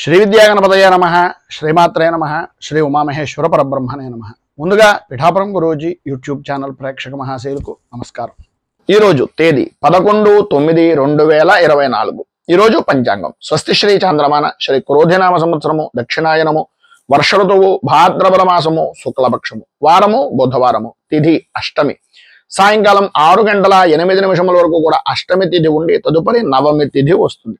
శ్రీ విద్యాగణపతయ నమః, శ్రీమాత్రే నమః, శ్రీ ఉమామహేశ్వర పరబ్రహ్మణే నమః. ముందుగా పిఠాపురం గురూజీ యూట్యూబ్ ఛానల్ ప్రేక్షక మహాశయులకు నమస్కారం. ఈరోజు తేదీ 11/9/2024. ఈరోజు పంచాంగం స్వస్తి శ్రీ చాంద్రమాన శ్రీ క్రోధినామ సంవత్సరము దక్షిణాయనము వర్ష ఋతువు భాద్రపద మాసము శుక్లపక్షము వారము బుధవారము తిథి అష్టమి సాయంకాలం 6:08 వరకు కూడా అష్టమి తిథి ఉండి తదుపరి నవమి తిథి వస్తుంది.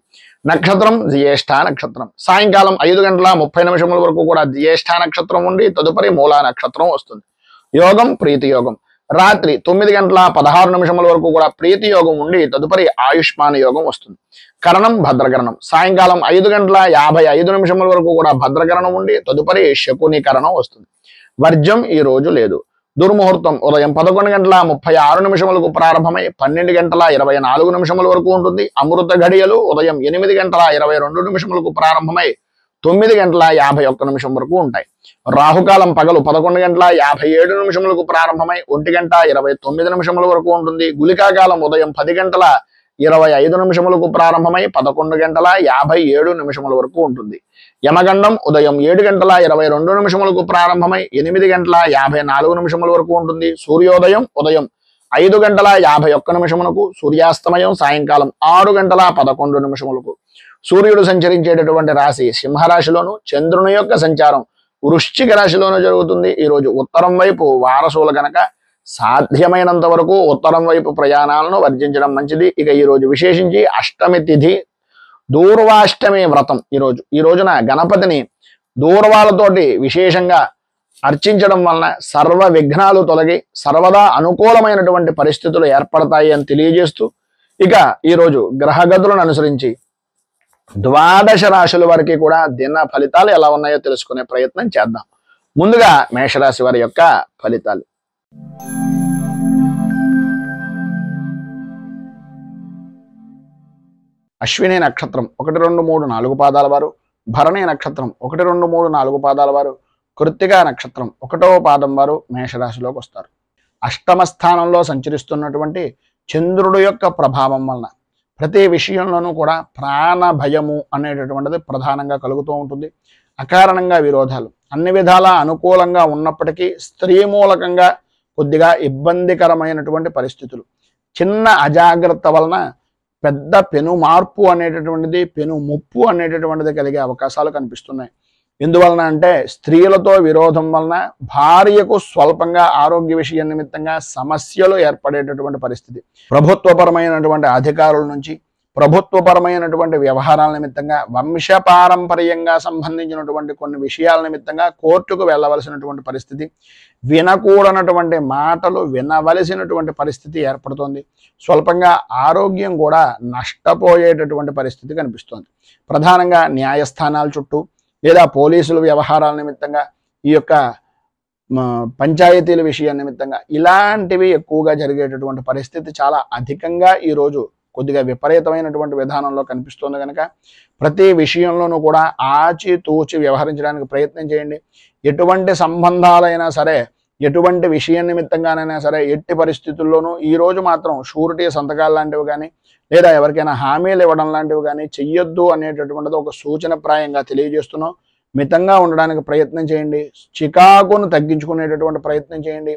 నక్షత్రం జ్యేష్ఠ నక్షత్రం. సాయంకాలం 5:30 వరకు కూడా జ్యేష్ఠ నక్షత్రం ఉండి తదుపరి మూలా నక్షత్రం వస్తుంది. యోగం ప్రీతి యోగం. రాత్రి 9:16 వరకు కూడా ప్రీతి యోగం ఉండి తదుపరి ఆయుష్మాన్ యోగం వస్తుంది. కరణం భద్రకరణం. సాయంకాలం 5:55 వరకు కూడా భద్రకరణం ఉండి తదుపరి శకునీకరణం వస్తుంది. వర్జం ఈ రోజు లేదు. దుర్ముహూర్తం ఉదయం 11:36 ప్రారంభమై 12:24 వరకు ఉంటుంది. అమృత ఘడియలు ఉదయం 8:22 ప్రారంభమై 9:51 వరకు ఉంటాయి. రాహుకాలం పగలు 11:57 ప్రారంభమై 1:29 వరకు ఉంటుంది. గుళికాకాలం ఉదయం 10:25 ప్రారంభమై 11:57 వరకు ఉంటుంది. యమగండం ఉదయం 7:22 ప్రారంభమై 8:54 వరకు ఉంటుంది. సూర్యోదయం ఉదయం 5:51 సూర్యాస్తమయం సాయంకాలం 6:11 సూర్యుడు సంచరించేటటువంటి రాశి సింహరాశిలోను, చంద్రుని యొక్క సంచారం వృశ్చిక రాశిలోను జరుగుతుంది. ఈరోజు ఉత్తరం వైపు వారసులు గనక సాధ్యమైనంత వరకు ఉత్తరం వైపు ప్రయాణాలను వర్జించడం మంచిది. ఇక ఈరోజు విశేషించి అష్టమి తిథి దూర్వాష్టమి వ్రతం. ఈ రోజున గణపతిని దూర్వాలతోటి విశేషంగా అర్చించడం వలన సర్వ విఘ్నాలు తొలగి సర్వదా అనుకూలమైనటువంటి పరిస్థితులు ఏర్పడతాయి అని తెలియజేస్తూ, ఇక ఈరోజు గ్రహగతులను అనుసరించి 12 రాశుల వారికి కూడా దిన ఫలితాలు ఎలా ఉన్నాయో తెలుసుకునే ప్రయత్నం చేద్దాం. ముందుగా మేషరాశి వారి యొక్క ఫలితాలు. అశ్విని నక్షత్రం 1, 2, 3, 4 పాదాల వారు, భరణి నక్షత్రం 1, 2, 3, 4 పాదాల వారు, కృత్తికా నక్షత్రం 1వ పాదం వారు మేషరాశిలోకి వస్తారు. అష్టమ స్థానంలో సంచరిస్తున్నటువంటి చంద్రుడు యొక్క ప్రభావం వలన ప్రతి విషయంలోనూ కూడా ప్రాణ భయము అనేటటువంటిది ప్రధానంగా కలుగుతూ ఉంటుంది. అకారణంగా విరోధాలు అన్ని విధాలా అనుకూలంగా ఉన్నప్పటికీ స్త్రీ మూలకంగా కొద్దిగా ఇబ్బందికరమైనటువంటి పరిస్థితులు, చిన్న అజాగ్రత్త వలన పెద్ద పెను మార్పు అనేటటువంటిది, పెను ముప్పు అనేటటువంటిది కలిగే అవకాశాలు కనిపిస్తున్నాయి. ఎందువలన అంటే స్త్రీలతో విరోధం వలన భార్యకు స్వల్పంగా ఆరోగ్య విషయం నిమిత్తంగా సమస్యలు ఏర్పడేటటువంటి పరిస్థితి, ప్రభుత్వపరమైనటువంటి అధికారుల నుంచి ప్రభుత్వపరమైనటువంటి వ్యవహారాల నిమిత్తంగా వంశపారంపర్యంగా సంబంధించినటువంటి కొన్ని విషయాల నిమిత్తంగా కోర్టుకు వెళ్ళవలసినటువంటి పరిస్థితి, వినకూడనటువంటి మాటలు వినవలసినటువంటి పరిస్థితి ఏర్పడుతోంది. స్వల్పంగా ఆరోగ్యం కూడా నష్టపోయేటటువంటి పరిస్థితి కనిపిస్తోంది. ప్రధానంగా న్యాయస్థానాల చుట్టూ లేదా పోలీసుల వ్యవహారాల నిమిత్తంగా, ఈ యొక్క పంచాయతీల విషయం నిమిత్తంగా ఇలాంటివి ఎక్కువగా జరిగేటటువంటి పరిస్థితి చాలా అధికంగా ఈరోజు కొద్దిగా విపరీతమైనటువంటి విధానంలో కనిపిస్తుంది. కనుక ప్రతి విషయంలోనూ కూడా ఆచితూచి వ్యవహరించడానికి ప్రయత్నం చేయండి. ఎటువంటి సంబంధాలైనా సరే, ఎటువంటి విషయం నిమిత్తంగానైనా సరే, ఎట్టి పరిస్థితుల్లోనూ ఈరోజు మాత్రం షూరిటీ సంతకాలు లాంటివి కానీ లేదా ఎవరికైనా హామీలు ఇవ్వడం లాంటివి కానీ చెయ్యొద్దు అనేటటువంటిది ఒక సూచనప్రాయంగా తెలియజేస్తున్నాం. మితంగా ఉండడానికి ప్రయత్నం చేయండి. చికాకును తగ్గించుకునేటటువంటి ప్రయత్నం చేయండి.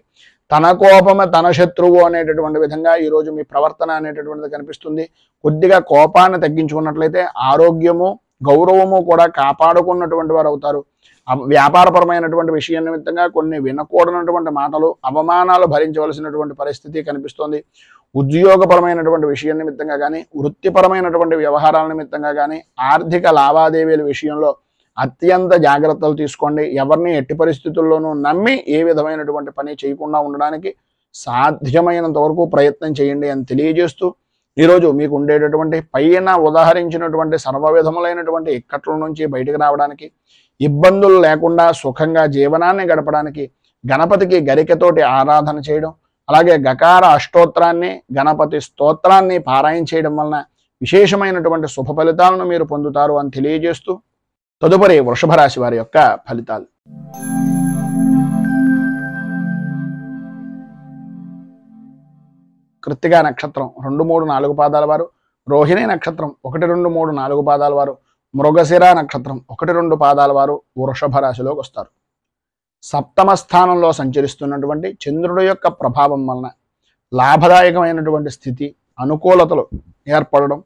తన కోపమే తన శత్రువు అనేటటువంటి విధంగా ఈరోజు మీ ప్రవర్తన అనేటటువంటిది కనిపిస్తుంది. కొద్దిగా కోపాన్ని తగ్గించుకున్నట్లయితే ఆరోగ్యము గౌరవము కూడా కాపాడుకున్నటువంటి వారు అవుతారు. వ్యాపారపరమైనటువంటి విషయం నిమిత్తంగా కొన్ని వినకూడనటువంటి మాటలు, అవమానాలు భరించవలసినటువంటి పరిస్థితి కనిపిస్తోంది. ఉద్యోగపరమైనటువంటి విషయం నిమిత్తంగా కానీ, వృత్తిపరమైనటువంటి వ్యవహారాల నిమిత్తంగా కానీ, ఆర్థిక లావాదేవీల విషయంలో అత్యంత జాగ్రత్తలు తీసుకోండి. ఎవరిని ఎట్టి పరిస్థితుల్లోనూ నమ్మి ఏ విధమైనటువంటి పని చేయకుండా ఉండడానికి సాధ్యమైనంత వరకు ప్రయత్నం చేయండి అని తెలియజేస్తూ, ఈరోజు మీకు ఉండేటటువంటి పైన ఉదాహరించినటువంటి సర్వ విధములైనటువంటి ఇక్కట్ల నుంచి బయటకు రావడానికి, ఇబ్బందులు లేకుండా సుఖంగా జీవనాన్ని గడపడానికి గణపతికి గరికతోటి ఆరాధన చేయడం, అలాగే గకార అష్టోత్తరాన్ని, గణపతి స్తోత్రాన్ని పారాయణ చేయడం వలన విశేషమైనటువంటి శుభ ఫలితాలను మీరు పొందుతారు అని తెలియజేస్తూ, తదుపరి వృషభ రాశి వారి యొక్క ఫలితాలు. కృత్తికా నక్షత్రం 2, 3, 4 పాదాల వారు, రోహిణి నక్షత్రం 1, 2, 3, 4 పాదాల వారు, మృగశిర నక్షత్రం 1-2 పాదాల వారు వృషభ రాశిలోకి వస్తారు. సప్తమ స్థానంలో సంచరిస్తున్నటువంటి చంద్రుడి యొక్క ప్రభావం వలన లాభదాయకమైనటువంటి స్థితి, అనుకూలతలు ఏర్పడడం,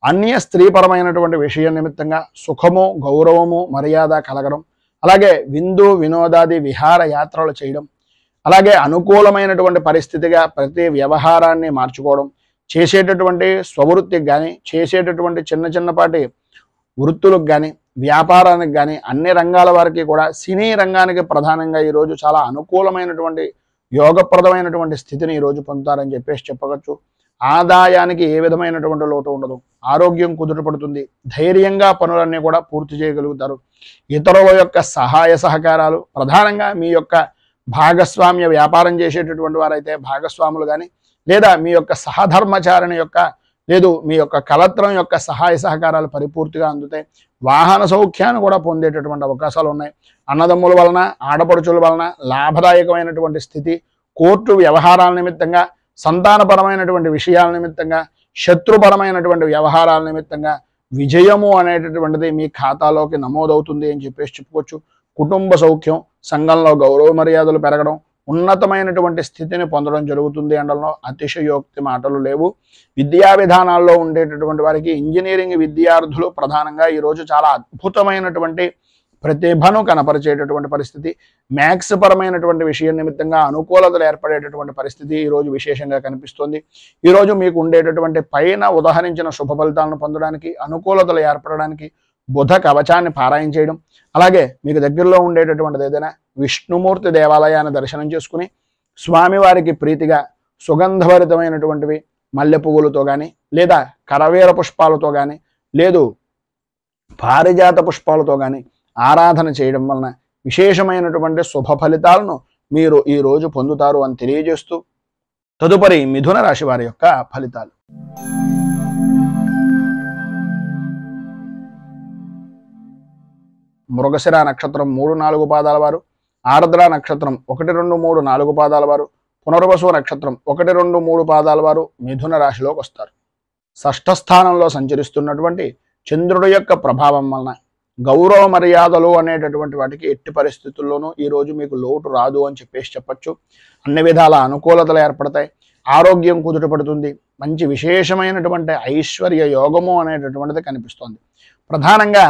అన్య స్త్రీపరమైనటువంటి విషయం నిమిత్తంగా సుఖము, గౌరవము, మర్యాద కలగడం, అలాగే విందు వినోదాది విహార యాత్రలు చేయడం, అలాగే అనుకూలమైనటువంటి పరిస్థితిగా ప్రతి వ్యవహారాన్ని మార్చుకోవడం, చేసేటటువంటి స్వవృత్తికి కానీ, చేసేటటువంటి చిన్నపాటి వృత్తులకు కానీ, వ్యాపారానికి కానీ, అన్ని రంగాల వారికి కూడా, సినీ రంగానికి ప్రధానంగా ఈరోజు చాలా అనుకూలమైనటువంటి యోగప్రదమైనటువంటి స్థితిని ఈరోజు పొందుతారని చెప్పేసి చెప్పవచ్చు. ఆదాయానికి ఏ విధమైనటువంటి లోటు ఉండదు. ఆరోగ్యం కుదుటపడుతుంది. ధైర్యంగా పనులన్నీ కూడా పూర్తి చేయగలుగుతారు. ఇతరుల యొక్క సహాయ సహకారాలు, ప్రధానంగా మీ యొక్క భాగస్వామ్య వ్యాపారం చేసేటటువంటి వారైతే భాగస్వాములు కానీ, లేదా మీ యొక్క సహధర్మచారిణి యొక్క లేదు మీ యొక్క కలత్రం యొక్క సహాయ సహకారాలు పరిపూర్తిగా అందుతాయి. వాహన సౌఖ్యాన్ని కూడా పొందేటటువంటి అవకాశాలు ఉన్నాయి. అన్నదమ్ముల వలన, ఆడపడుచుల వలన లాభదాయకమైనటువంటి స్థితి, కోర్టు వ్యవహారాల నిమిత్తంగా, సంతానపరమైనటువంటి విషయాల నిమిత్తంగా, శత్రుపరమైనటువంటి వ్యవహారాల నిమిత్తంగా విజయము అనేటటువంటిది మీ ఖాతాలోకి నమోదవుతుంది అని చెప్పేసి చెప్పుకోవచ్చు. కుటుంబ సౌఖ్యం, సంఘంలో గౌరవ మర్యాదలు పెరగడం, ఉన్నతమైనటువంటి స్థితిని పొందడం జరుగుతుంది అనడంలో అతిశయోక్తి మాటలు లేవు. విద్యా విధానాల్లో ఉండేటటువంటి వారికి, ఇంజనీరింగ్ విద్యార్థులు ప్రధానంగా ఈరోజు చాలా అద్భుతమైనటువంటి ప్రతిభను కనపరిచేటటువంటి పరిస్థితి, మ్యాథ్స్ పరమైనటువంటి విషయం నిమిత్తంగా అనుకూలతలు ఏర్పడేటటువంటి పరిస్థితి ఈరోజు విశేషంగా కనిపిస్తుంది. ఈరోజు మీకు ఉండేటటువంటి పైన ఉదహరించిన శుభ ఫలితాలను పొందడానికి, అనుకూలతలు ఏర్పడడానికి బుధ కవచాన్ని పారాయణ చేయడం, అలాగే మీకు దగ్గరలో ఉండేటటువంటిది ఏదైనా విష్ణుమూర్తి దేవాలయాన్ని దర్శనం చేసుకుని స్వామివారికి ప్రీతిగా సుగంధభరితమైనటువంటివి మల్లె పువ్వులతో కానీ, లేదా కరవేర పుష్పాలతో కానీ, లేదు పారిజాత పుష్పాలతో కానీ ఆరాధన చేయడం వలన విశేషమైనటువంటి శుభ ఫలితాలను మీరు ఈరోజు పొందుతారు అని తెలియజేస్తూ, తదుపరి మిథున రాశి వారి యొక్క ఫలితాలు. మృగశిర నక్షత్రం 3-4 పాదాల వారు, ఆర్ద్ర నక్షత్రం 1, 2, 3, 4 పాదాల వారు, పునర్వసు నక్షత్రం 1, 2, 3 పాదాల వారు మిథున రాశిలోకి వస్తారు. షష్ఠ స్థానంలో సంచరిస్తున్నటువంటి చంద్రుడి యొక్క ప్రభావం వలన గౌరవ మర్యాదలు అనేటటువంటి వాటికి ఎట్టి పరిస్థితుల్లోనూ ఈరోజు మీకు లోటు రాదు అని చెప్పేసి చెప్పచ్చు. అన్ని విధాల అనుకూలతలు ఏర్పడతాయి. ఆరోగ్యం కుదుటపడుతుంది. మంచి విశేషమైనటువంటి ఐశ్వర్య యోగము అనేటటువంటిది కనిపిస్తోంది. ప్రధానంగా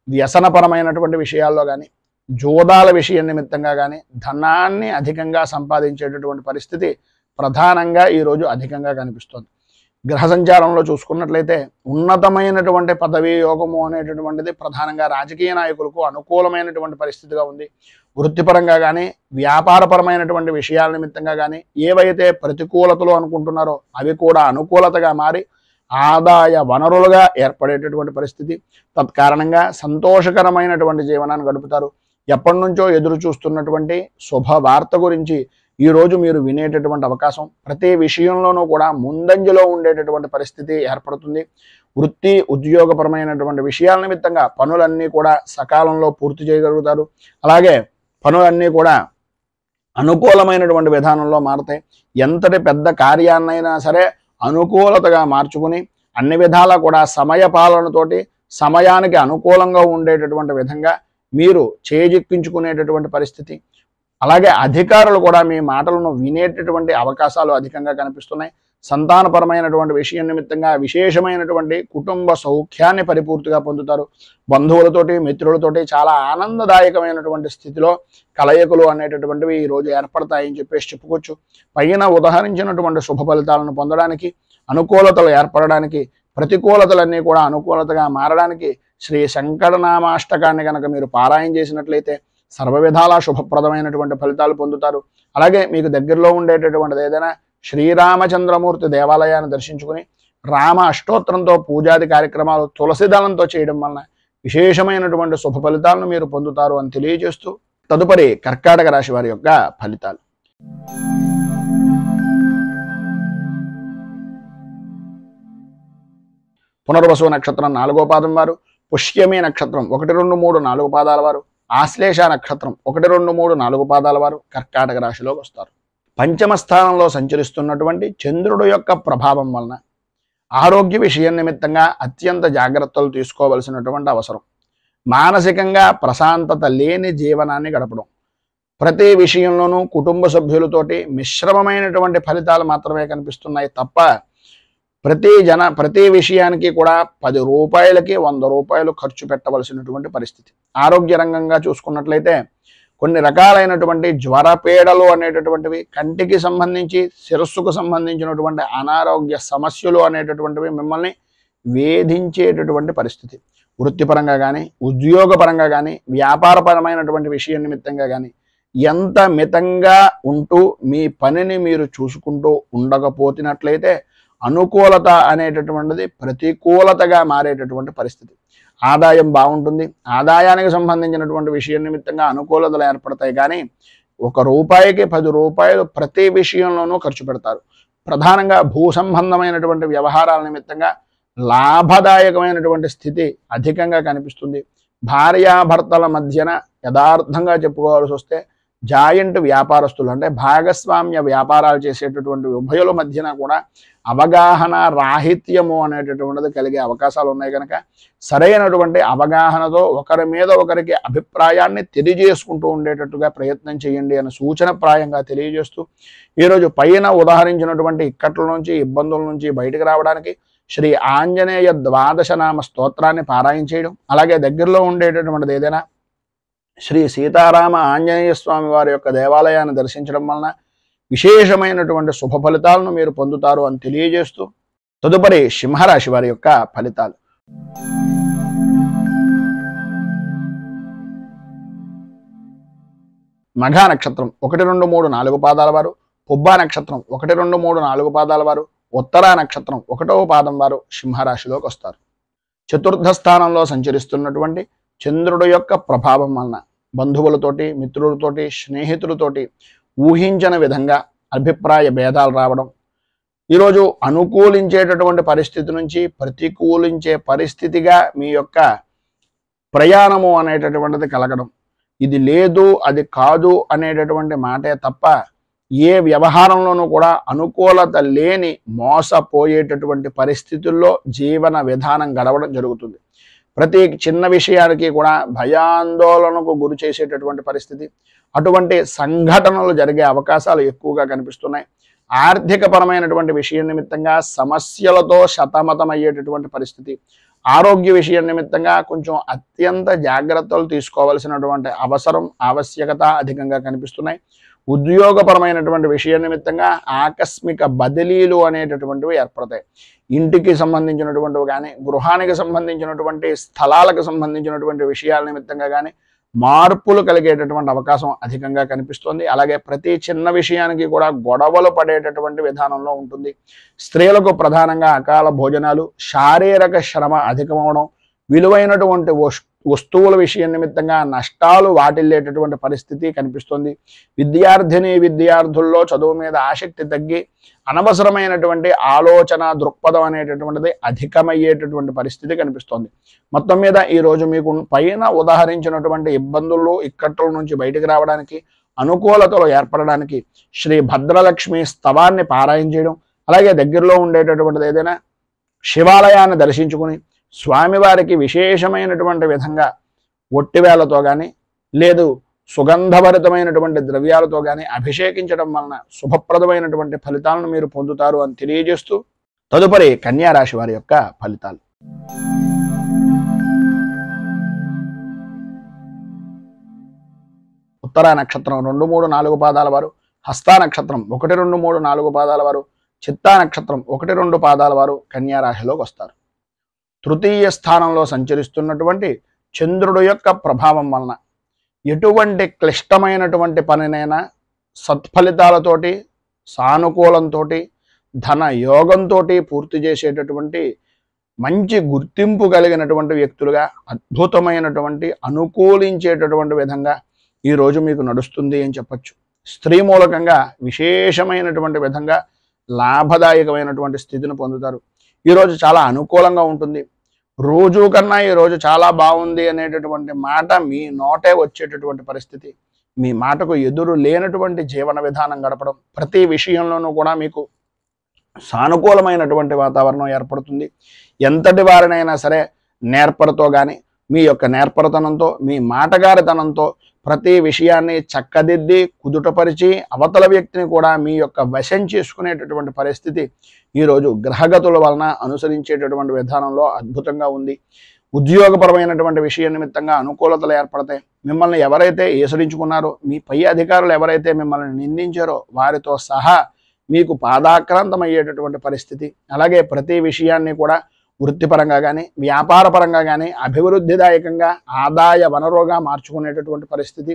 వ్యసనపరమైనటువంటి విషయాల్లో కానీ, జోదాల విషయం నిమిత్తంగా కానీ ధనాన్ని అధికంగా సంపాదించేటటువంటి పరిస్థితి ప్రధానంగా ఈరోజు అధికంగా కనిపిస్తోంది. గ్రహ సంచారంలో చూసుకున్నట్లయితే ఉన్నతమైనటువంటి పదవీ యోగము అనేటటువంటిది ప్రధానంగా రాజకీయ నాయకులకు అనుకూలమైనటువంటి పరిస్థితిగా ఉంది. వృత్తిపరంగా కానీ, వ్యాపారపరమైనటువంటి విషయాల నిమిత్తంగా కానీ ఏవైతే ప్రతికూలతలు అనుకుంటున్నారో అవి కూడా అనుకూలతగా మారి ఆదాయ వనరులుగా ఏర్పడేటటువంటి పరిస్థితి. తత్కారణంగా సంతోషకరమైనటువంటి జీవనాన్ని గడుపుతారు. ఎప్పటి నుంచో ఎదురు చూస్తున్నటువంటి శుభవార్త గురించి ఈరోజు మీరు వినేటటువంటి అవకాశం, ప్రతి విషయంలోనూ కూడా ముందంజలో ఉండేటటువంటి పరిస్థితి ఏర్పడుతుంది. వృత్తి ఉద్యోగపరమైనటువంటి విషయాల నిమిత్తంగా పనులన్నీ కూడా సకాలంలో పూర్తి చేయగలుగుతారు. అలాగే పనులన్నీ కూడా అనుకూలమైనటువంటి విధానంలో మారతాయి. ఎంతటి పెద్ద కార్యాన్నైనా సరే అనుకూలతగా మార్చుకుని అన్ని విధాలా కూడా సమయ పాలనతోటి సమయానికి అనుకూలంగా ఉండేటటువంటి విధంగా మీరు చేజిక్కించుకునేటటువంటి పరిస్థితి. అలాగే అధికారులు కూడా మీ మాటలను వినేటటువంటి అవకాశాలు అధికంగా కనిపిస్తున్నాయి. సంతానపరమైనటువంటి విషయం నిమిత్తంగా విశేషమైనటువంటి కుటుంబ సౌఖ్యాన్ని పరిపూర్తిగా పొందుతారు. బంధువులతోటి, మిత్రులతోటి చాలా ఆనందదాయకమైనటువంటి స్థితిలో కలయికలు అనేటటువంటివి ఈరోజు ఏర్పడతాయని చెప్పేసి చెప్పుకోవచ్చు. పైన ఉదహరించినటువంటి శుభ ఫలితాలను పొందడానికి, అనుకూలతలు ఏర్పడడానికి, ప్రతికూలతలన్నీ కూడా అనుకూలతగా మారడానికి శ్రీ శంకరనామాష్టకాన్ని కనుక మీరు పారాయణ చేసినట్లయితే సర్వ విధాలా శుభప్రదమైనటువంటి ఫలితాలు పొందుతారు. అలాగే మీకు దగ్గరలో ఉండేటటువంటిది ఏదైనా శ్రీరామచంద్రమూర్తి దేవాలయాన్ని దర్శించుకుని రామ అష్టోత్తరంతో పూజాది కార్యక్రమాలు తులసి దళంతో చేయడం వలన విశేషమైనటువంటి శుభ ఫలితాలను మీరు పొందుతారు అని తెలియజేస్తూ, తదుపరి కర్కాటక రాశి వారి యొక్క ఫలితాలు. పునర్వసు నక్షత్రం 4వ పాదం వారు, పుష్యమి నక్షత్రం 1, 2, 3, 4 పాదాల వారు, ఆశ్లేష నక్షత్రం 1, 2, 3, 4 పాదాల వారు కర్కాటక రాశిలోకి వస్తారు. పంచమ స్థానంలో సంచరిస్తున్నటువంటి చంద్రుడు యొక్క ప్రభావం వలన ఆరోగ్య విషయం నిమిత్తంగా అత్యంత జాగ్రత్తలు తీసుకోవలసినటువంటి అవసరం. మానసికంగా ప్రశాంతత లేని జీవనాన్ని గడపడం. ప్రతి విషయంలోనూ కుటుంబ సభ్యులతోటి మిశ్రమమైనటువంటి ఫలితాలు మాత్రమే కనిపిస్తున్నాయి తప్ప ప్రతి విషయానికి కూడా 10 రూపాయలకి 100 రూపాయలు ఖర్చు పెట్టవలసినటువంటి పరిస్థితి. ఆరోగ్య రంగంగా చూసుకున్నట్లయితే కొన్ని రకాలైనటువంటి జ్వరపీడలు అనేటటువంటివి, కంటికి సంబంధించి శిరస్సుకు సంబంధించినటువంటి అనారోగ్య సమస్యలు అనేటటువంటివి మిమ్మల్ని వేధించేటటువంటి పరిస్థితి. వృత్తిపరంగా కానీ, ఉద్యోగపరంగా కానీ, వ్యాపారపరమైనటువంటి విషయం నిమిత్తంగా కానీ ఎంత మితంగా ఉంటూ మీ పనిని మీరు చూసుకుంటూ ఉండకపోతున్నట్లయితే అనుకూలత అనేటటువంటిది ప్రతికూలతగా మారేటటువంటి పరిస్థితి. ఆదాయం బాగుంటుంది, ఆదాయానికి సంబంధించినటువంటి విషయం నిమిత్తంగా అనుకూలతలు ఏర్పడతాయి, కానీ 1 రూపాయికి 10 రూపాయలు ప్రతి విషయంలోనూ ఖర్చు పెడతారు. ప్రధానంగా భూ సంబంధమైనటువంటి వ్యవహారాల నిమిత్తంగా లాభదాయకమైనటువంటి స్థితి అధికంగా కనిపిస్తుంది. భార్యాభర్తల మధ్యన యథార్థంగా చెప్పుకోవాల్సి వస్తే జాయింట్ వ్యాపారస్తులు అంటే భాగస్వామ్య వ్యాపారాలు చేసేటటువంటి ఉభయుల మధ్యన కూడా అవగాహన రాహిత్యము అనేటటువంటిది కలిగే అవకాశాలు ఉన్నాయి. కనుక సరైనటువంటి అవగాహనతో ఒకరి మీద ఒకరికి అభిప్రాయాన్ని తెలియజేసుకుంటూ ఉండేటట్టుగా ప్రయత్నం చేయండి అని సూచనప్రాయంగా తెలియజేస్తూ ఈరోజు పైన ఉదాహరించినటువంటి ఇక్కట్ల నుంచి, ఇబ్బందుల నుంచి బయటకు రావడానికి శ్రీ ఆంజనేయ ద్వాదశనామ స్తోత్రాన్ని పారాయణ చేయడం, అలాగే దగ్గరలో ఉండేటటువంటిది ఏదైనా శ్రీ సీతారామ ఆంజనేయ స్వామి వారి యొక్క దేవాలయాన్ని దర్శించడం వలన విశేషమైనటువంటి శుభ ఫలితాలను మీరు పొందుతారు అని తెలియజేస్తూ తదుపరి సింహరాశి వారి యొక్క ఫలితాలు. మఘా నక్షత్రం 1, 2, 3, 4 పాదాల వారు, పుబ్బా నక్షత్రం 1, 2, 3, 4 పాదాల వారు, ఉత్తరా నక్షత్రం 1వ పాదం వారు సింహరాశిలోకి వస్తారు. చతుర్థ స్థానంలో సంచరిస్తున్నటువంటి చంద్రుడు యొక్క ప్రభావం వలన బంధువులతోటి, మిత్రులతోటి, స్నేహితులతోటి ఊహించిన విధంగా అభిప్రాయ భేదాలు రావడం, ఈరోజు అనుకూలించేటటువంటి పరిస్థితి నుంచి ప్రతికూలించే పరిస్థితిగా మీ యొక్క ప్రయాణము అనేటటువంటిది కలగడం, ఇది లేదు అది కాదు అనేటటువంటి మాటే తప్ప ఏ వ్యవహారంలోనూ కూడా అనుకూలత లేని మోసపోయేటటువంటి పరిస్థితుల్లో జీవన విధానం గడవడం జరుగుతుంది. ప్రతి చిన్న విషయానికి కూడా భయాందోళనకు గురి చేసేటటువంటి పరిస్థితి, అటువంటి సంఘటనలు జరిగే అవకాశాలు ఎక్కువగా కనిపిస్తున్నాయి. ఆర్థిక పరమైనటువంటి విషయం నిమిత్తంగా సమస్యలతో సతమతమయ్యేటటువంటి పరిస్థితి, ఆరోగ్య విషయం నిమిత్తంగా కొంచెం అత్యంత జాగ్రత్తలు తీసుకోవాల్సినటువంటి ఆవశ్యకత అధికంగా కనిపిస్తున్నాయి. ఉద్యోగపరమైనటువంటి విషయం నిమిత్తంగా ఆకస్మిక బదిలీలు అనేటటువంటివి ఏర్పడతాయి. ఇంటికి సంబంధించినటువంటివి కానీ, గృహానికి సంబంధించినటువంటి స్థలాలకు సంబంధించినటువంటి విషయాల నిమిత్తంగా కానీ మార్పులు కలిగేటటువంటి అవకాశం అధికంగా కనిపిస్తుంది. అలాగే ప్రతి చిన్న విషయానికి కూడా గొడవలు పడేటటువంటి విధానంలో ఉంటుంది. స్త్రీలకు ప్రధానంగా అకాల భోజనాలు, శారీరక శ్రమ అధికమవడం, విలువైనటువంటి వస్తువుల విషయం నిమిత్తంగా నష్టాలు వాటిల్లేటటువంటి పరిస్థితి కనిపిస్తుంది. విద్యార్థుల్లో చదువు మీద ఆసక్తి తగ్గి అనవసరమైనటువంటి ఆలోచన దృక్పథం అనేటటువంటిది అధికమయ్యేటటువంటి పరిస్థితి కనిపిస్తుంది. మొత్తం మీద ఈరోజు మీకు పైన ఉదాహరించినటువంటి ఇబ్బందులు ఇక్కట్ల నుంచి బయటకు రావడానికి, అనుకూలతలు ఏర్పడడానికి శ్రీ భద్రలక్ష్మి స్తవాన్ని పారాయణ చేయడం, అలాగే దగ్గరలో ఉండేటటువంటిది ఏదైనా శివాలయాన్ని దర్శించుకుని స్వామివారికి విశేషమైనటువంటి విధంగా ఒట్టివేలతో కానీ లేదు సుగంధభరితమైనటువంటి ద్రవ్యాలతో కానీ అభిషేకించడం వలన శుభప్రదమైనటువంటి ఫలితాలను మీరు పొందుతారు అని తెలియజేస్తూ తదుపరి కన్యా రాశి వారి యొక్క ఫలితాలు. ఉత్తరా నక్షత్రం 2, 3, 4 పాదాల వారు, హస్తా నక్షత్రం 1, 2, 3, 4 పాదాల వారు, చిత్తా నక్షత్రం 1, 2 పాదాల వారు కన్యా రాశిలోకి వస్తారు. తృతీయ స్థానంలో సంచరిస్తున్నటువంటి చంద్రుడు యొక్క ప్రభావం వలన ఎటువంటి క్లిష్టమైనటువంటి పనినైనా సత్ఫలితాలతోటి, సానుకూలంతో, ధన యోగంతో పూర్తి చేసేటటువంటి మంచి గుర్తింపు కలిగినటువంటి వ్యక్తులుగా అద్భుతమైనటువంటి అనుకూలించేటటువంటి విధంగా ఈరోజు మీకు నడుస్తుంది అని చెప్పచ్చు. స్త్రీ మూలకంగా విశేషమైనటువంటి విధంగా లాభదాయకమైనటువంటి స్థితిని పొందుతారు. ఈరోజు చాలా అనుకూలంగా ఉంటుంది. రోజు కన్నా ఈరోజు చాలా బాగుంది అనేటటువంటి మాట మీ నోటే వచ్చేటటువంటి పరిస్థితి, మీ మాటకు ఎదురు లేనటువంటి జీవన విధానం గడపడం, ప్రతి విషయంలోనూ కూడా మీకు సానుకూలమైనటువంటి వాతావరణం ఏర్పడుతుంది. ఎంతటి వారినైనా సరే నేర్పరతో కానీ, మీ యొక్క నేర్పరతనంతో, మీ మాటగారితనంతో ప్రతి విషయాన్ని చక్కదిద్ది కుదుటపరిచి అవతల వ్యక్తిని కూడా మీ యొక్క వశం చేసుకునేటటువంటి పరిస్థితి ఈరోజు గ్రహగతుల వలన అనుసరించేటటువంటి విధానంలో అద్భుతంగా ఉంది. ఉద్యోగపరమైనటువంటి విషయం నిమిత్తంగా అనుకూలతలు ఏర్పడతాయి. మిమ్మల్ని ఎవరైతే ఏసరించుకున్నారో, మీ పై అధికారులు ఎవరైతే మిమ్మల్ని నిందించారో వారితో సహా మీకు పాదాక్రాంతమయ్యేటటువంటి పరిస్థితి. అలాగే ప్రతి విషయాన్ని కూడా వృత్తిపరంగా కానీ, వ్యాపారపరంగా కానీ అభివృద్ధిదాయకంగా ఆదాయ వనరుగా మార్చుకునేటటువంటి పరిస్థితి.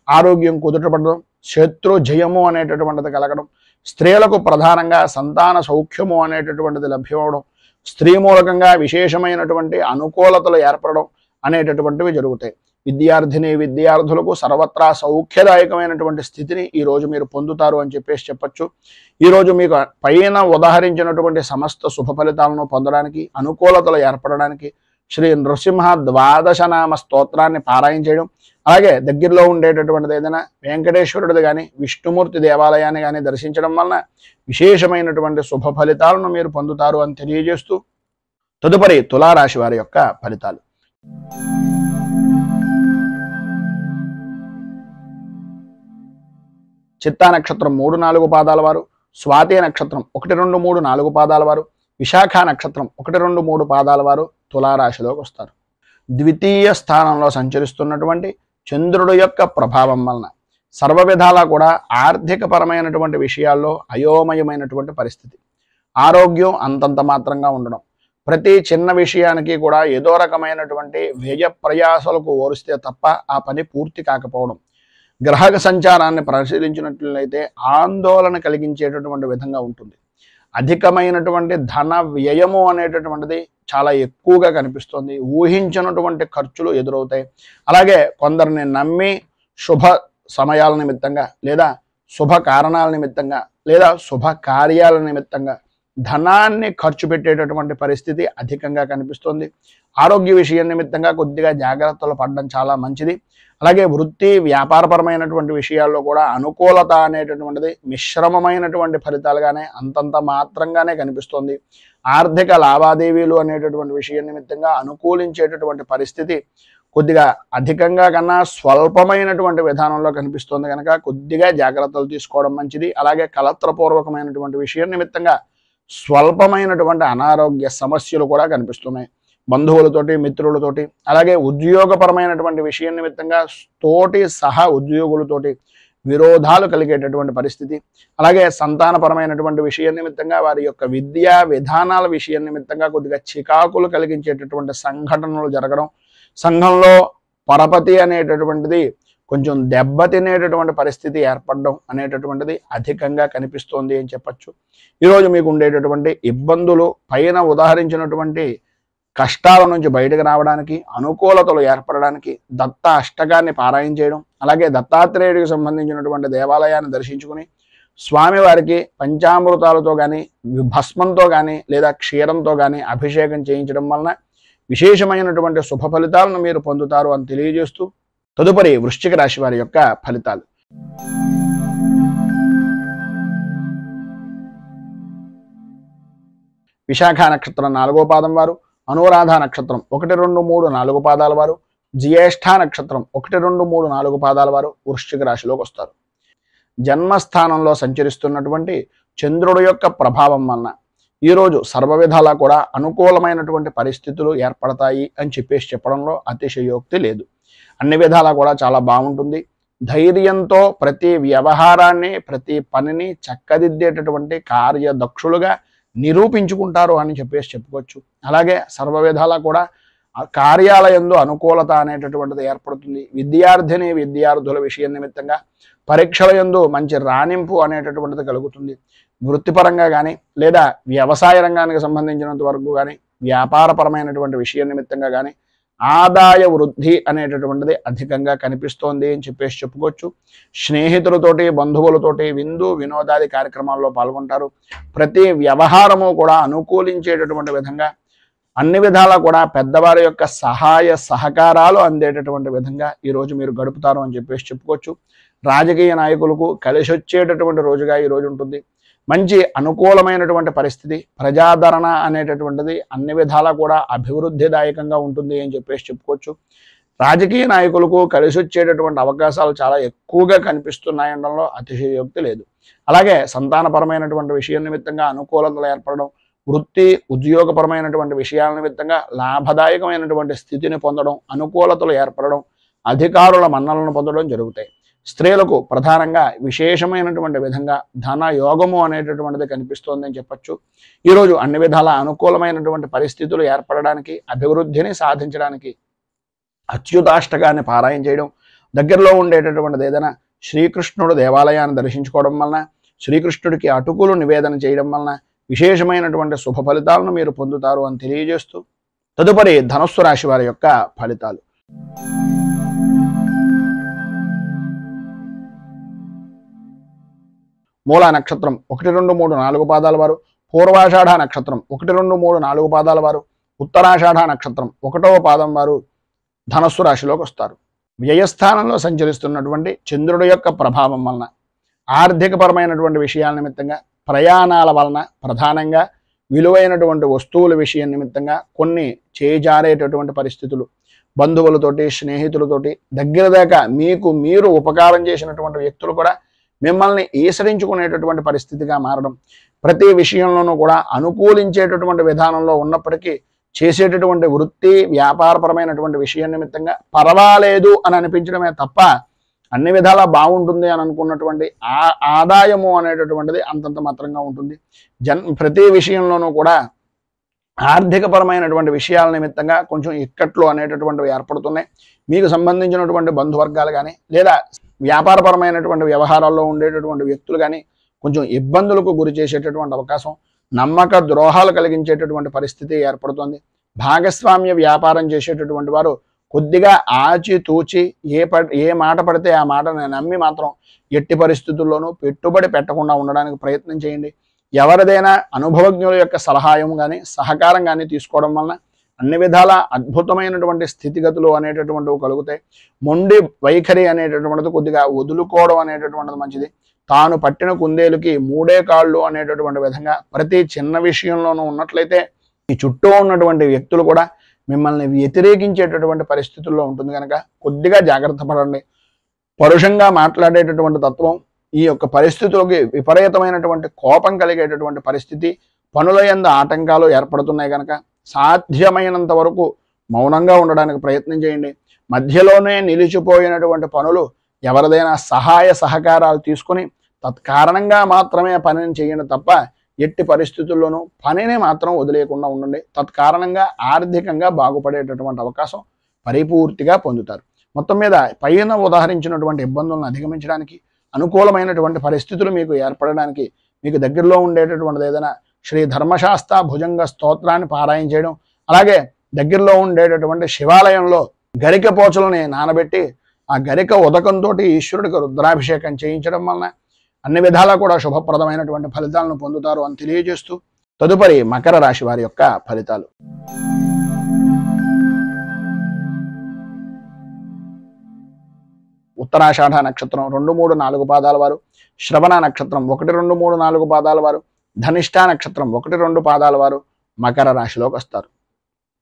ఆరోగ్యం కుదుటపడడం, శత్రు జయము అనేటటువంటిది కలగడం, స్త్రీలకు ప్రధానంగా సంతాన సౌఖ్యము అనేటటువంటిది లభ్యమవడం, స్త్రీ మూలకంగా విశేషమైనటువంటి అనుకూలతలు ఏర్పడడం అనేటటువంటివి జరుగుతాయి. విద్యార్థులకు సర్వత్రా సౌఖ్యదాయకమైనటువంటి స్థితిని ఈరోజు మీరు పొందుతారు అని చెప్పొచ్చు. ఈరోజు మీకు పైన ఉదాహరించినటువంటి సమస్త శుభ ఫలితాలను పొందడానికి, అనుకూలతలు ఏర్పడడానికి శ్రీ నృసింహ ద్వాదశనామ స్తోత్రాన్ని పారాయణ చేయడం, అలాగే దగ్గరలో ఉండేటటువంటిది ఏదైనా వెంకటేశ్వరుడిది కానీ, విష్ణుమూర్తి దేవాలయాన్ని కానీ దర్శించడం వలన విశేషమైనటువంటి శుభ ఫలితాలను మీరు పొందుతారు అని తెలియజేస్తూ, తదుపరి తులారాశి వారి యొక్క ఫలితాలు. చిత్తా నక్షత్రం 3-4 పాదాల వారు, స్వాతి నక్షత్రం 1, 2, 3, 4 పాదాల వారు, విశాఖ నక్షత్రం 1, 2, 3 పాదాల వారు తులారాశిలోకి వస్తారు. ద్వితీయ స్థానంలో సంచరిస్తున్నటువంటి చంద్రుడు యొక్క ప్రభావం వలన సర్వ విధాలా కూడా ఆర్థికపరమైనటువంటి విషయాల్లో అయోమయమైనటువంటి పరిస్థితి. ఆరోగ్యం అంతంత మాత్రంగా ఉండడం, ప్రతి చిన్న విషయానికి కూడా ఏదో రకమైనటువంటి వ్యయ ప్రయాసాలకు ఓరిస్తే తప్ప ఆ పని పూర్తి కాకపోవడం, గ్రహ సంచారాన్ని పరిశీలించినట్లయితే ఆందోళన కలిగించేటటువంటి విధంగా ఉంటుంది. అధికమైనటువంటి ధన వ్యయము అనేటటువంటిది చాలా ఎక్కువగా కనిపిస్తుంది. ఊహించినటువంటి ఖర్చులు ఎదురవుతాయి. అలాగే కొందరిని నమ్మి శుభ సమయాల నిమిత్తంగా, లేదా శుభ కారణాల నిమిత్తంగా, లేదా శుభ కార్యాల నిమిత్తంగా ధనాన్ని ఖర్చు పెట్టేటటువంటి పరిస్థితి అధికంగా కనిపిస్తుంది. ఆరోగ్య విషయం నిమిత్తంగా కొద్దిగా జాగ్రత్తలు పడడం చాలా మంచిది. అలాగే వృత్తి వ్యాపారపరమైనటువంటి విషయాల్లో కూడా అనుకూలత అనేటటువంటిది మిశ్రమమైనటువంటి ఫలితాలుగానే అంతంత మాత్రంగానే కనిపిస్తుంది. ఆర్థిక లావాదేవీలు అనేటటువంటి విషయం నిమిత్తంగా అనుకూలించేటటువంటి పరిస్థితి కొద్దిగా అధికంగా కన్నా స్వల్పమైనటువంటి విధానంలో కనిపిస్తుంది కనుక కొద్దిగా జాగ్రత్తలు తీసుకోవడం మంచిది. అలాగే కలత్రపూర్వకమైనటువంటి విషయం నిమిత్తంగా స్వల్పమైనటువంటి అనారోగ్య సమస్యలు కూడా కనిపిస్తున్నాయి. బంధువులతోటి, మిత్రులతోటి, అలాగే ఉద్యోగపరమైనటువంటి విషయం నిమిత్తంగా తోటి సహా ఉద్యోగులతోటి విరోధాలు కలిగేటటువంటి పరిస్థితి. అలాగే సంతానపరమైనటువంటి విషయం నిమిత్తంగా వారి యొక్క విద్యా విధానాల విషయం నిమిత్తంగా కొద్దిగా చికాకులు కలిగించేటటువంటి సంఘటనలు జరగడం, సంఘంలో పరపతి అనేటటువంటిది కొంచెం దెబ్బతినేటటువంటి పరిస్థితి ఏర్పడడం అనేటటువంటిది అధికంగా కనిపిస్తోంది అని చెప్పచ్చు. ఈరోజు మీకు ఉండేటటువంటి ఇబ్బందులు పైన ఉదాహరించినటువంటి కష్టాల నుంచి బయటకు రావడానికి, అనుకూలతలు ఏర్పడడానికి దత్త అష్టకాన్ని పారాయణ చేయడం, అలాగే దత్తాత్రేయుడికి సంబంధించినటువంటి దేవాలయాన్ని దర్శించుకుని స్వామివారికి పంచామృతాలతో కానీ, భస్మంతో కానీ, లేదా క్షీరంతో కానీ అభిషేకం చేయించడం వలన విశేషమైనటువంటి శుభ ఫలితాలను మీరు పొందుతారు అని తెలియజేస్తూ, తదుపరి వృశ్చిక రాశి వారి యొక్క ఫలితాలు. విశాఖ నక్షత్రం 4వ పాదం వారు, అనురాధ నక్షత్రం 1, 2, 3, 4 పాదాల వారు, జ్యేష్ఠ నక్షత్రం 1, 2, 3, 4 పాదాల వారు వృశ్చిక రాశిలోకి వస్తారు. జన్మస్థానంలో సంచరిస్తున్నటువంటి చంద్రుడు యొక్క ప్రభావం వలన ఈరోజు సర్వ విధాలా కూడా అనుకూలమైనటువంటి పరిస్థితులు ఏర్పడతాయి అని చెప్పడంలో అతిశయోక్తి లేదు. అన్ని విధాలా కూడా చాలా బాగుంటుంది. ధైర్యంతో ప్రతి వ్యవహారాన్ని, ప్రతి పనిని చక్కదిద్దేటటువంటి కార్యదక్షులుగా నిరూపించుకుంటారు అని చెప్పుకోవచ్చు. అలాగే సర్వ విధాలా కూడా కార్యాలయంలో అనుకూలత అనేటటువంటిది ఏర్పడుతుంది. విద్యార్థుల విషయం నిమిత్తంగా పరీక్షల యందు మంచి రాణింపు అనేటటువంటిది కలుగుతుంది. వృత్తిపరంగా కానీ, లేదా వ్యవసాయ రంగానికి సంబంధించినంత వరకు కానీ, వ్యాపారపరమైనటువంటి విషయం నిమిత్తంగా కానీ ఆదాయ వృద్ధి అనేటటువంటిది అధికంగా కనిపిస్తోంది అని చెప్పుకోవచ్చు. స్నేహితులతోటి, బంధువులతోటి విందు వినోదాది కార్యక్రమాల్లో పాల్గొంటారు. ప్రతి వ్యవహారము కూడా అనుకూలించేటటువంటి విధంగా, అన్ని విధాలా కూడా పెద్దవారి యొక్క సహాయ సహకారాలు అందేటటువంటి విధంగా ఈరోజు మీరు గడుపుతారు అని చెప్పుకోవచ్చు. రాజకీయ నాయకులకు కలిసి వచ్చేటటువంటి రోజుగా ఈరోజు ఉంటుంది. మంచి అనుకూలమైనటువంటి పరిస్థితి, ప్రజాదరణ అనేటటువంటిది అన్ని విధాలా కూడా అభివృద్ధిదాయకంగా ఉంటుంది అని చెప్పేసి చెప్పుకోవచ్చు. రాజకీయ నాయకులకు కలిసి వచ్చేటటువంటి అవకాశాలు చాలా ఎక్కువగా కనిపిస్తున్నాయనడంలో అతిశయోక్తి లేదు. అలాగే సంతానపరమైనటువంటి విషయం నిమిత్తంగా అనుకూలతలు ఏర్పడడం, వృత్తి ఉద్యోగపరమైనటువంటి విషయాల నిమిత్తంగా లాభదాయకమైనటువంటి స్థితిని పొందడం, అనుకూలతలు ఏర్పడడం, అధికారుల మన్నలను పొందడం జరుగుతాయి. స్త్రీలకు ప్రధానంగా విశేషమైనటువంటి విధంగా ధన యోగము అనేటటువంటిది కనిపిస్తోందని చెప్పచ్చు. ఈరోజు అన్ని విధాల అనుకూలమైనటువంటి పరిస్థితులు ఏర్పడడానికి, అభివృద్ధిని సాధించడానికి అచ్యుతాష్టకాన్ని పారాయణ చేయడం, దగ్గరలో ఉండేటటువంటిది ఏదైనా శ్రీకృష్ణుడు దేవాలయాన్ని దర్శించుకోవడం వలన, శ్రీకృష్ణుడికి అటుకులు నివేదన చేయడం వలన విశేషమైనటువంటి శుభ ఫలితాలను మీరు పొందుతారు అని తెలియజేస్తూ, తదుపరి ధనుస్సు రాశి వారి యొక్క ఫలితాలు. మూలా నక్షత్రం 1, 2, 3, 4 పాదాల వారు, పూర్వాషాఢ నక్షత్రం 1, 2, 3, 4 పాదాల వారు, ఉత్తరాషాఢ నక్షత్రం 1వ పాదం వారు ధనస్సు రాశిలోకి వస్తారు. వ్యయస్థానంలో సంచరిస్తున్నటువంటి చంద్రుడి యొక్క ప్రభావం వలన ఆర్థికపరమైనటువంటి విషయాల నిమిత్తంగా, ప్రయాణాల వలన, ప్రధానంగా విలువైనటువంటి వస్తువుల విషయం నిమిత్తంగా కొన్ని చేజారేటటువంటి పరిస్థితులు, బంధువులతోటి, స్నేహితులతోటి, దగ్గర దాకా మీకు మీరు ఉపకారం చేసినటువంటి వ్యక్తులు కూడా మిమ్మల్ని ఈసరించుకునేటటువంటి పరిస్థితిగా మారడం, ప్రతి విషయంలోనూ కూడా అనుకూలించేటటువంటి విధానంలో ఉన్నప్పటికీ చేసేటటువంటి వృత్తి వ్యాపారపరమైనటువంటి విషయం నిమిత్తంగా పర్వాలేదు అని అనిపించడమే తప్ప అన్ని విధాలా బాగుంటుంది అని అనుకున్నటువంటి ఆదాయము అనేటటువంటిది అంతంత మాత్రంగా ఉంటుంది. ప్రతి విషయంలోనూ కూడా ఆర్థికపరమైనటువంటి విషయాల నిమిత్తంగా కొంచెం ఇక్కట్లు అనేటటువంటివి ఏర్పడుతున్నాయి. మీకు సంబంధించినటువంటి బంధువర్గాలు కానీ, లేదా వ్యాపారపరమైనటువంటి వ్యవహారాల్లో ఉండేటటువంటి వ్యక్తులు కానీ కొంచెం ఇబ్బందులకు గురి చేసేటటువంటి అవకాశం, నమ్మక ద్రోహాలు కలిగించేటటువంటి పరిస్థితి ఏర్పడుతుంది. భాగస్వామ్య వ్యాపారం చేసేటటువంటి వారు కొద్దిగా ఆచితూచి ఏ మాట పడితే ఆ మాటను నమ్మి మాత్రం ఎట్టి పరిస్థితుల్లోనూ పెట్టుబడి పెట్టకుండా ఉండడానికి ప్రయత్నం చేయండి. ఎవరిదైనా అనుభవజ్ఞుల యొక్క సలహాయం కానీ, సహకారం కానీ తీసుకోవడం వలన అన్ని విధాల అద్భుతమైనటువంటి స్థితిగతులు అనేటటువంటివి కలుగుతాయి. మొండి వైఖరి అనేటటువంటిది కొద్దిగా వదులుకోవడం అనేటటువంటిది మంచిది. తాను పట్టిన కుందేలుకి మూడే కాళ్ళు అనేటటువంటి విధంగా ప్రతి చిన్న విషయంలోనూ ఉన్నట్లయితే ఈ చుట్టూ ఉన్నటువంటి వ్యక్తులు కూడా మిమ్మల్ని వ్యతిరేకించేటటువంటి పరిస్థితుల్లో ఉంటుంది కనుక కొద్దిగా జాగ్రత్త పడండి. పరుషంగా మాట్లాడేటటువంటి తత్వం, ఈ యొక్క పరిస్థితులకి విపరీతమైనటువంటి కోపం కలిగేటటువంటి పరిస్థితి, పనుల యందు ఆటంకాలు ఏర్పడుతున్నాయి కనుక సాధ్యమైనంత వరకు మౌనంగా ఉండడానికి ప్రయత్నం చేయండి. మధ్యలోనే నిలిచిపోయినటువంటి పనులు ఎవరిదైనా సహాయ సహకారాలు తీసుకుని తత్కారణంగా మాత్రమే పనిని చేయండి తప్ప ఎట్టి పరిస్థితుల్లోనూ పనిని మాత్రం వదిలేయకుండా ఉండండి. తత్కారణంగా ఆర్థికంగా బాగుపడేటటువంటి అవకాశం పరిపూర్తిగా పొందుతారు. మొత్తం మీద పైన ఉదాహరించినటువంటి ఇబ్బందులను అధిగమించడానికి, అనుకూలమైనటువంటి పరిస్థితులు మీకు ఏర్పడడానికి మీకు దగ్గరలో ఉండేటటువంటిది ఏదైనా శ్రీ ధర్మశాస్త్ర భుజంగ స్తోత్రాన్ని పారాయణ చేయడం, అలాగే దగ్గరలో ఉండేటటువంటి శివాలయంలో గరిక పోచలని నానబెట్టి ఆ గరిక ఉదకంతో ఈశ్వరుడికి రుద్రాభిషేకం చేయించడం వలన అన్ని విధాలా కూడా శుభప్రదమైనటువంటి ఫలితాలను పొందుతారు అని తెలియజేస్తూ, తదుపరి మకర రాశి వారి యొక్క ఫలితాలు. ఉత్తరాషాఢ నక్షత్రం 2, 3, 4 పాదాల వారు, శ్రవణ నక్షత్రం 1, 2, 3, 4 పాదాల వారు, ధనిష్ఠ నక్షత్రం 1, 2 పాదాల వారు మకర రాశిలోకి వస్తారు.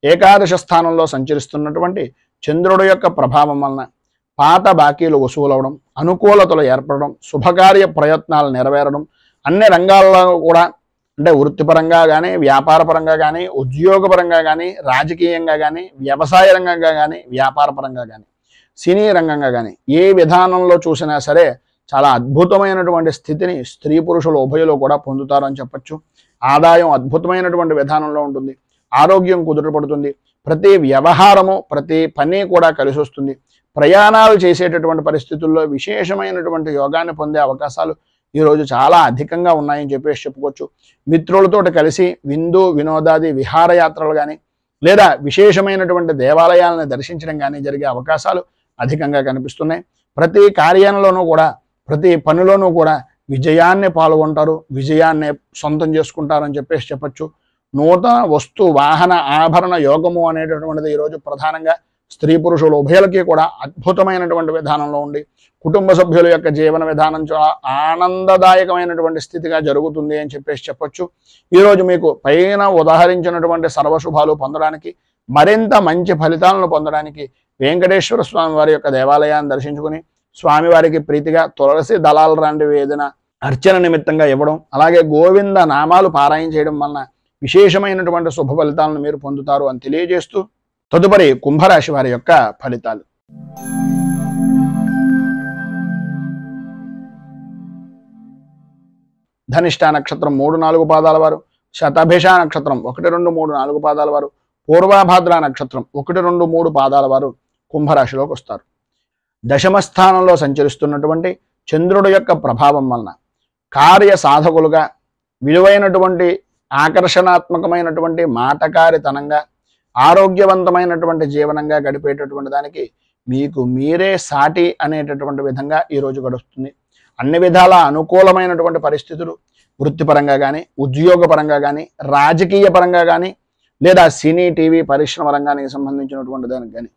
ఏకాదశ స్థానంలో సంచరిస్తున్నటువంటి చంద్రుడి యొక్క ప్రభావం వలన పాత బాకీలు వసూలవడం, అనుకూలతలు ఏర్పడడం, శుభకార్య ప్రయత్నాలు నెరవేరడం, అన్ని రంగాల్లో కూడా అంటే వృత్తిపరంగా కానీ, వ్యాపారపరంగా కానీ, ఉద్యోగపరంగా కానీ, రాజకీయంగా కానీ, వ్యవసాయ రంగంగా కానీ, వ్యాపారపరంగా కానీ, సినీ రంగంగా కానీ ఏ విధానంలో చూసినా సరే చాలా అద్భుతమైనటువంటి స్థితిని స్త్రీ పురుషులు ఉభయులు కూడా పొందుతారని చెప్పచ్చు. ఆదాయం అద్భుతమైనటువంటి విధానంలో ఉంటుంది. ఆరోగ్యం కుదుటపడుతుంది. ప్రతి వ్యవహారము, ప్రతి పని కూడా కలిసి వస్తుంది. ప్రయాణాలు చేసేటటువంటి పరిస్థితుల్లో విశేషమైనటువంటి యోగాన్ని పొందే అవకాశాలు ఈరోజు చాలా అధికంగా ఉన్నాయని చెప్పేసి చెప్పుకోవచ్చు. మిత్రులతో కలిసి విందు వినోదాది విహారయాత్రలు కానీ, లేదా విశేషమైనటువంటి దేవాలయాలను దర్శించడం కానీ జరిగే అవకాశాలు అధికంగా కనిపిస్తున్నాయి. ప్రతి కార్యంలోనూ కూడా, ప్రతి పనిలోనూ కూడా విజయాన్ని పాల్గొంటారు, విజయాన్ని సొంతం చేసుకుంటారని చెప్పేసి చెప్పచ్చు. నూతన వస్తు వాహన ఆభరణ యోగము అనేటటువంటిది ఈరోజు ప్రధానంగా స్త్రీ పురుషులు ఉభయలకి కూడా అద్భుతమైనటువంటి విధానంలో ఉండి కుటుంబ సభ్యుల యొక్క జీవన విధానం చాలా ఆనందదాయకమైనటువంటి స్థితిగా జరుగుతుంది అని చెప్పేసి చెప్పొచ్చు. ఈరోజు మీకు పైన ఉదాహరించినటువంటి సర్వశుభాలు పొందడానికి, మరింత మంచి ఫలితాలను పొందడానికి వెంకటేశ్వర స్వామి వారి యొక్క దేవాలయాన్ని దర్శించుకుని స్వామివారికి ప్రీతిగా తులసి దళాలు లాంటివి ఏదైనా అర్చన నిమిత్తంగా ఇవ్వడం, అలాగే గోవింద నామాలు పారాయణ చేయడం వలన విశేషమైనటువంటి శుభ ఫలితాలను మీరు పొందుతారు అని తెలియజేస్తూ తదుపరి కుంభరాశి వారి యొక్క ఫలితాలు. ధనిష్ట నక్షత్రం 3-4 పాదాల వారు, శతభిష నక్షత్రం 1, 2, 3, 4 పాదాల వారు, పూర్వభాద్ర నక్షత్రం 1, 2, 3 పాదాల వారు కుంభరాశిలోకి వస్తారు. దశమ స్థానంలో సంచరిస్తున్నటువంటి చంద్రుడి యొక్క ప్రభావం వలన కార్య సాధకులుగా, విలువైనటువంటి ఆకర్షణాత్మకమైనటువంటి మాటకారితనంగా, ఆరోగ్యవంతమైనటువంటి జీవనంగా గడిపేటటువంటి దానికి మీకు మీరే సాటి అనేటటువంటి విధంగా ఈరోజు గడుస్తుంది. అన్ని విధాల అనుకూలమైనటువంటి పరిస్థితులు వృత్తిపరంగా కానీ, ఉద్యోగపరంగా కానీ, రాజకీయ పరంగా కానీ, లేదా సినీ టీవీ పరిశ్రమ రంగానికి సంబంధించినటువంటి దానికి కానీ,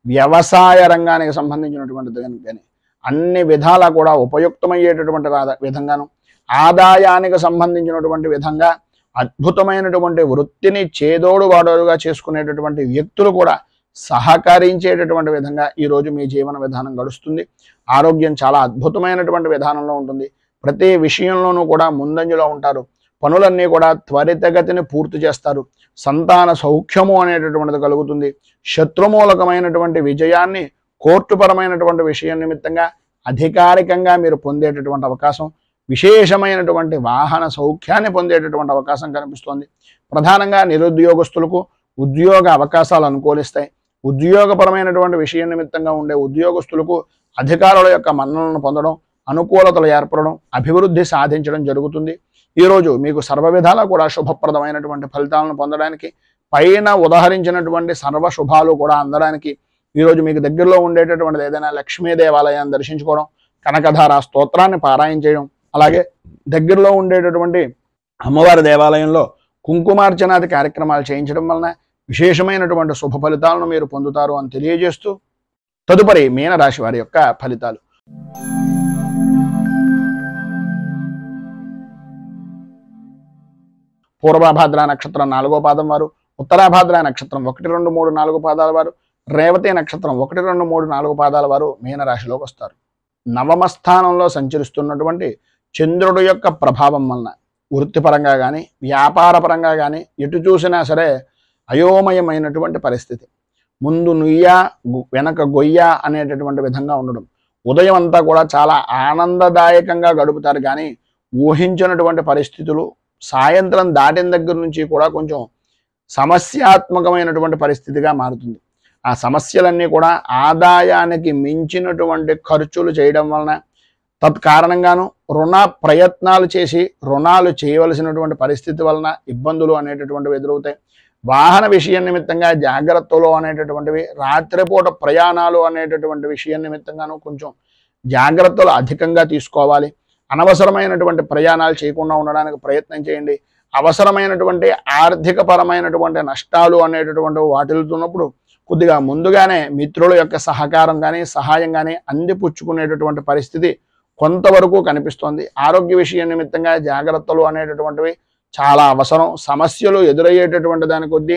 వ్యవసాయ రంగానికి సంబంధించినటువంటి దానికి కానీ అన్ని విధాలా కూడా ఉపయుక్తమయ్యేటటువంటి విధంగాను, ఆదాయానికి సంబంధించినటువంటి విధంగా అద్భుతమైనటువంటి వృత్తిని చేదోడు వాడోడుగా చేసుకునేటటువంటి వ్యక్తులు కూడా సహకరించేటటువంటి విధంగా ఈరోజు మీ జీవన విధానం గడుస్తుంది. ఆరోగ్యం చాలా అద్భుతమైనటువంటి విధానంలో ఉంటుంది. ప్రతి విషయంలోనూ కూడా ముందంజలో ఉంటారు. పనులన్నీ కూడా త్వరితగతిని పూర్తి చేస్తారు. సంతాన సౌఖ్యము అనేటటువంటిది కలుగుతుంది. శత్రుమూలకమైనటువంటి విజయాన్ని కోర్టుపరమైనటువంటి విషయం నిమిత్తంగా అధికారికంగా మీరు పొందేటటువంటి అవకాశం, విశేషమైనటువంటి వాహన సౌఖ్యాన్ని పొందేటటువంటి అవకాశం కనిపిస్తోంది. ప్రధానంగా నిరుద్యోగస్తులకు ఉద్యోగ అవకాశాలు అనుకూలిస్తాయి. ఉద్యోగపరమైనటువంటి విషయం నిమిత్తంగా ఉండే ఉద్యోగస్తులకు అధికారుల యొక్క మన్ననలను పొందడం, అనుకూలతలు ఏర్పడడం, అభివృద్ధి సాధించడం జరుగుతుంది. ఈరోజు మీకు సర్వ విధాలా కూడా శుభప్రదమైనటువంటి ఫలితాలను పొందడానికి, పైన ఉదాహరించినటువంటి సర్వ శుభాలు కూడా అందడానికి ఈరోజు మీకు దగ్గరలో ఉండేటటువంటిది ఏదైనా లక్ష్మీ దేవాలయాన్ని దర్శించుకోవడం, కనకధార స్తోత్రాన్ని పారాయణ చేయడం, అలాగే దగ్గరలో ఉండేటటువంటి అమ్మవారి దేవాలయంలో కుంకుమార్చనాది కార్యక్రమాలు చేయించడం వలన విశేషమైనటువంటి శుభ ఫలితాలను మీరు పొందుతారు అని తెలియజేస్తూ తదుపరి మీనరాశి వారి యొక్క ఫలితాలు. పూర్వభాద్ర నక్షత్రం 4వ పాదం వారు, ఉత్తరాభాద్ర నక్షత్రం 1, 2, 3, 4 పాదాల వారు, రేవతి నక్షత్రం 1, 2, 3, 4 పాదాల వారు మీనరాశిలోకి వస్తారు. నవమ స్థానంలో సంచరిస్తున్నటువంటి చంద్రుడు యొక్క ప్రభావం వలన వృత్తిపరంగా కానీ, వ్యాపారపరంగా కానీ ఎటు చూసినా సరే అయోమయమైనటువంటి పరిస్థితి. ముందు నుయ్య వెనక గొయ్య అనేటటువంటి విధంగా ఉండడం. ఉదయం అంతా కూడా చాలా ఆనందదాయకంగా గడుపుతారు, కానీ ఊహించినటువంటి పరిస్థితులు సాయంత్రం దాటిన దగ్గర నుంచి కూడా కొంచెం సమస్యాత్మకమైనటువంటి పరిస్థితిగా మారుతుంది. ఆ సమస్యలన్నీ కూడా ఆదాయానికి మించినటువంటి ఖర్చులు చేయడం వలన, తత్కారణంగాను రుణ ప్రయత్నాలు చేసి రుణాలు చేయవలసినటువంటి పరిస్థితి వలన ఇబ్బందులు అనేటటువంటివి ఎదురవుతాయి. వాహన విషయం నిమిత్తంగా జాగ్రత్తలు అనేటటువంటివి, రాత్రిపూట ప్రయాణాలు అనేటటువంటి విషయం నిమిత్తంగాను కొంచెం జాగ్రత్తలు అధికంగా తీసుకోవాలి. అనవసరమైనటువంటి ప్రయాణాలు చేయకుండా ఉండడానికి ప్రయత్నం చేయండి. అవసరమైనటువంటి ఆర్థిక పరమైనటువంటి నష్టాలు అనేటటువంటి వాటిల్తున్నప్పుడు కొద్దిగా ముందుగానే మిత్రుల యొక్క సహకారం కానీ, సహాయం కానీ అందిపుచ్చుకునేటటువంటి పరిస్థితి కొంతవరకు కనిపిస్తోంది. ఆరోగ్య విషయం నిమిత్తంగా జాగ్రత్తలు అనేటటువంటివి చాలా అవసరం. సమస్యలు ఎదురయ్యేటటువంటి దాని కొద్దీ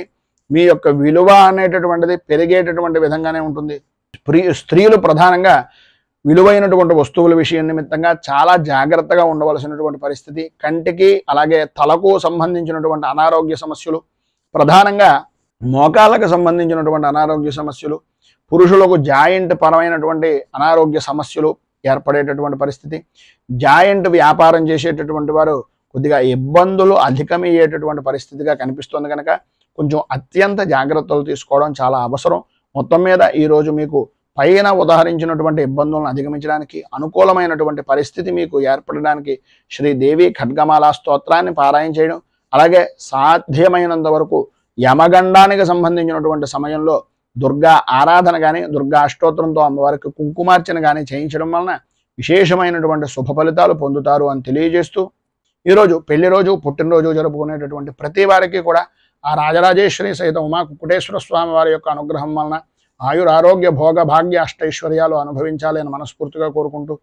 మీ యొక్క విలువ అనేటటువంటిది పెరిగేటటువంటి విధంగానే ఉంటుంది. స్త్రీలు ప్రధానంగా విలువైనటువంటి వస్తువుల విషయం నిమిత్తంగా చాలా జాగ్రత్తగా ఉండవలసినటువంటి పరిస్థితి. కంటికి అలాగే తలకు సంబంధించినటువంటి అనారోగ్య సమస్యలు, ప్రధానంగా మోకాళ్ళకు సంబంధించినటువంటి అనారోగ్య సమస్యలు, పురుషులకు జాయింట్ పరమైనటువంటి అనారోగ్య సమస్యలు ఏర్పడేటటువంటి పరిస్థితి. జాయింట్ వ్యాపారం చేసేటటువంటి వారు కొద్దిగా ఇబ్బందులు అధికమయ్యేటటువంటి పరిస్థితిగా కనిపిస్తుంది కనుక కొంచెం అత్యంత జాగ్రత్తలు తీసుకోవడం చాలా అవసరం. మొత్తం మీద ఈరోజు మీకు పైన ఉదాహరించినటువంటి ఇబ్బందులను అధిగమించడానికి, అనుకూలమైనటువంటి పరిస్థితి మీకు ఏర్పడడానికి శ్రీదేవి ఖడ్గమాల స్తోత్రాన్ని పారాయణ చేయడం, అలాగే సాధ్యమైనంత వరకు యమగండానికి సంబంధించినటువంటి సమయంలో దుర్గా ఆరాధన కానీ, దుర్గా అష్టోత్తరంతో అమ్మవారికి కుంకుమార్చన కానీ చేయించడం వలన విశేషమైనటువంటి శుభ ఫలితాలు పొందుతారు అని తెలియజేస్తూ ఈరోజు పెళ్లి రోజు, పుట్టినరోజు జరుపుకునేటటువంటి ప్రతి వారికి కూడా ఆ రాజరాజేశ్వరి సహిత ఉమా కుకుటేశ్వర స్వామి వారి యొక్క అనుగ్రహం వలన ఆయురారోగ్య భోగ భాగ్య అష్టైశ్వర్యాలు అనుభవించాలి అని మనస్ఫూర్తిగా కోరుకుంటూ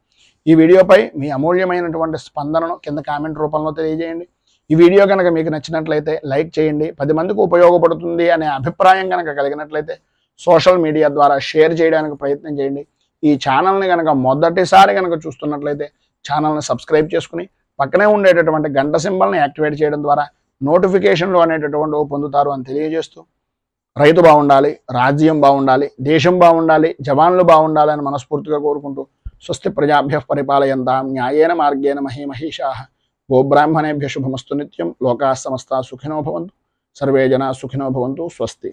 ఈ వీడియోపై మీ అమూల్యమైనటువంటి స్పందనను కింద కామెంట్ రూపంలో తెలియజేయండి. ఈ వీడియో కనుక మీకు నచ్చినట్లయితే లైక్ చేయండి. 10 మందికి ఉపయోగపడుతుంది అనే అభిప్రాయం కనుక కలిగినట్లయితే సోషల్ మీడియా ద్వారా షేర్ చేయడానికి ప్రయత్నం చేయండి. ఈ ఛానల్ని కనుక మొదటిసారి కనుక చూస్తున్నట్లయితే ఛానల్ని సబ్స్క్రైబ్ చేసుకుని పక్కనే ఉండేటటువంటి గంట సింబల్ని యాక్టివేట్ చేయడం ద్వారా నోటిఫికేషన్లు అనేటటువంటి పొందుతారు అని తెలియజేస్తూ రైతు బాగుండాలి, రాజ్యం బాగుండాలి, దేశం బాగుండాలి, జవాన్లు బాగుండాలి అని మనస్ఫూర్తిగా కోరుకుంటూ స్వస్తి ప్రజాభ్యః పరిపాలయంతాం న్యాయేన మార్గేణ మహీమహీషాః గోబ్రాహ్మణేభ్యః శుభమస్తు నిత్యం. లోకాః సమస్తాః సుఖినో భవంతు. సర్వే జనాః సుఖినో భవంతు. స్వస్తి.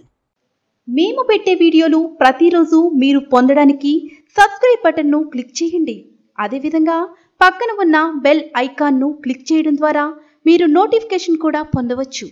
మేము పెట్టే వీడియోలు ప్రతిరోజు మీరు పొందడానికి సబ్స్క్రైబ్ బటన్ను క్లిక్ చేయండి. అదేవిధంగా పక్కన ఉన్న బెల్ ఐకాన్ను క్లిక్ చేయడం ద్వారా మీరు నోటిఫికేషన్ కూడా పొందవచ్చు.